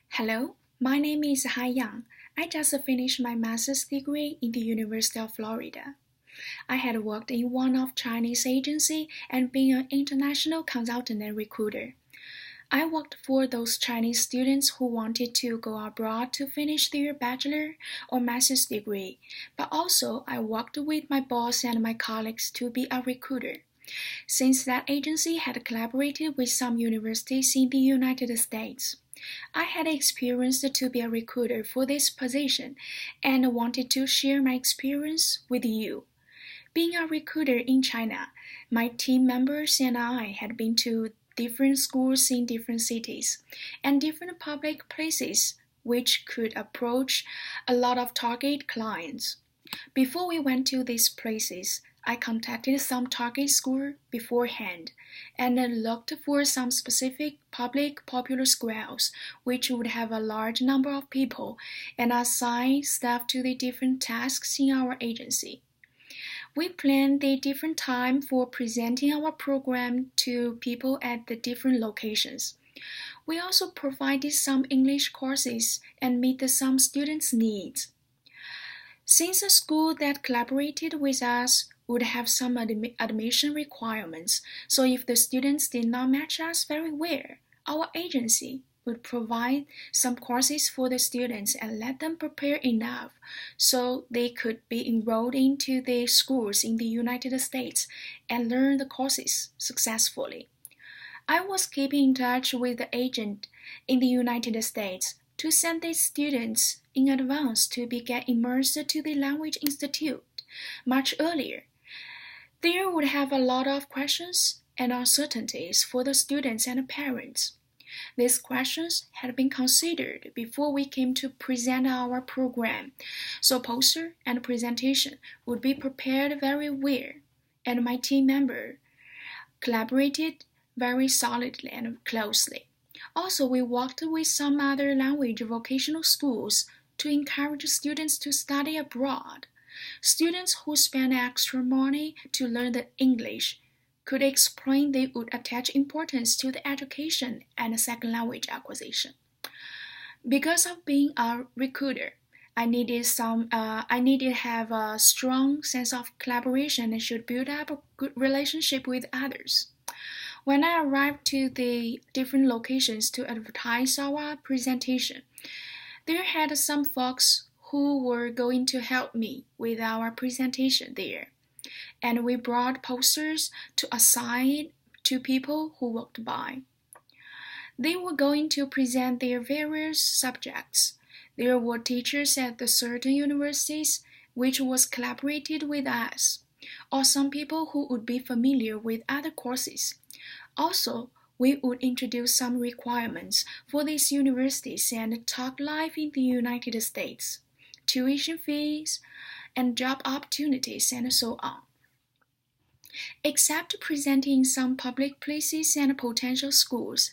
Hello, my name is Hai Yang. I just finished my master's degree in the University of Florida. I had worked in one of Chinese agency and been an international consultant and recruiter. I worked for those Chinese students who wanted to go abroad to finish their bachelor or master's degree, but also I worked with my boss and my colleagues to be a recruiter. Since that agency had collaborated with some universities in the United States, I had experienced to be a recruiter for this position and wanted to share my experience with you. Being a recruiter in China, my team members and I had been to different schools in different cities and different public places which could approach a lot of target clients. Before we went to these places, I contacted some target school beforehand and looked for some specific public popular schools which would have a large number of people and assign staff to the different tasks in our agency. We planned the different time for presenting our program to people at the different locations. We also provided some English courses and met some students' needs. Since a school that collaborated with us would have some admission requirements, so if the students did not match us very well, our agency would provide some courses for the students and let them prepare enough so they could be enrolled into the schools in the United States and learn the courses successfully. I was keeping in touch with the agent in the United States to send the students in advance to get immersed to the Language Institute much earlier. There would have a lot of questions and uncertainties for the students and parents. These questions had been considered before we came to present our program, so poster and presentation would be prepared very well, and my team member collaborated very solidly and closely. Also, we worked with some other language vocational schools to encourage students to study abroad. Students who spend extra money to learn the English could explain they would attach importance to the education and second language acquisition. Because of being a recruiter, I needed to have a strong sense of collaboration and should build up a good relationship with others. When I arrived to the different locations to advertise our presentation, there had some folks who were going to help me with our presentation there, and we brought posters to assign to people who walked by. They were going to present their various subjects. There were teachers at the certain universities which was collaborated with us, or some people who would be familiar with other courses. Also, we would introduce some requirements for these universities and talk live in the United States, tuition fees, and job opportunities, and so on. Except presenting some public places and potential schools,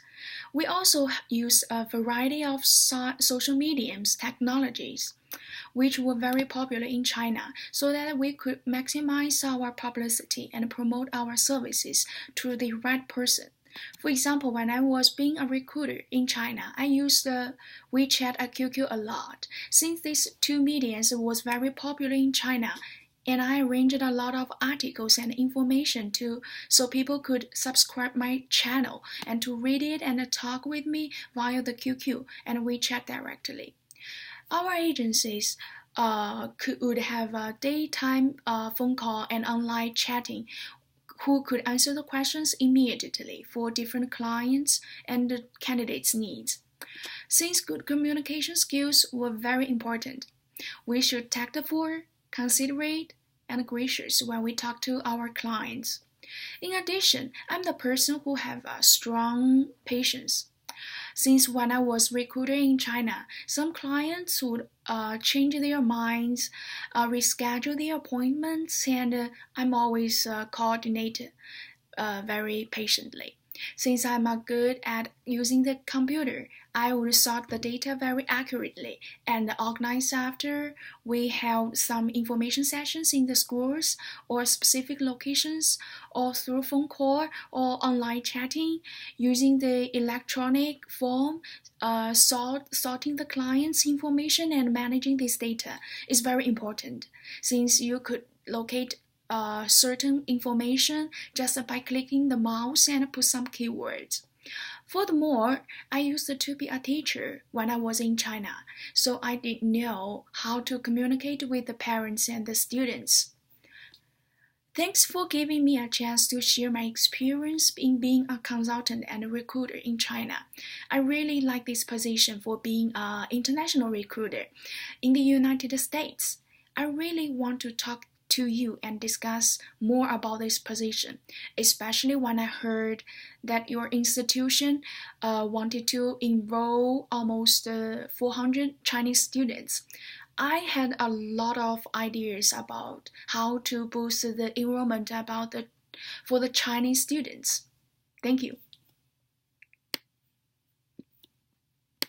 we also use a variety of social mediums technologies, which were very popular in China, so that we could maximize our publicity and promote our services to the right person. For example, when I was being a recruiter in China, I used WeChat and QQ a lot, since these two mediums was very popular in China, and I arranged a lot of articles and information so people could subscribe my channel and to read it and talk with me via the QQ and WeChat directly. Our agencies would have a daytime phone call and online chatting who could answer the questions immediately for different clients and the candidates' needs. Since good communication skills were very important, we should tactful, considerate, and gracious when we talk to our clients. In addition, I'm the person who have a strong patience. Since when I was recruiting in China, some clients would change their minds, reschedule their appointments, and I'm always coordinated very patiently. Since I'm good at using the computer, I would sort the data very accurately and organize after we held some information sessions in the schools or specific locations or through phone call or online chatting using the electronic form. Sorting the client's information and managing this data is very important since you could locate certain information just by clicking the mouse and put some keywords. Furthermore, I used to be a teacher when I was in China, so I did know how to communicate with the parents and the students. Thanks for giving me a chance to share my experience in being a consultant and a recruiter in China. I really like this position for being an international recruiter in the United States. I really want to talk to you and discuss more about this position, especially when I heard that your institution wanted to enroll almost 400 Chinese students. I had a lot of ideas about how to boost the enrollment for the Chinese students. Thank you.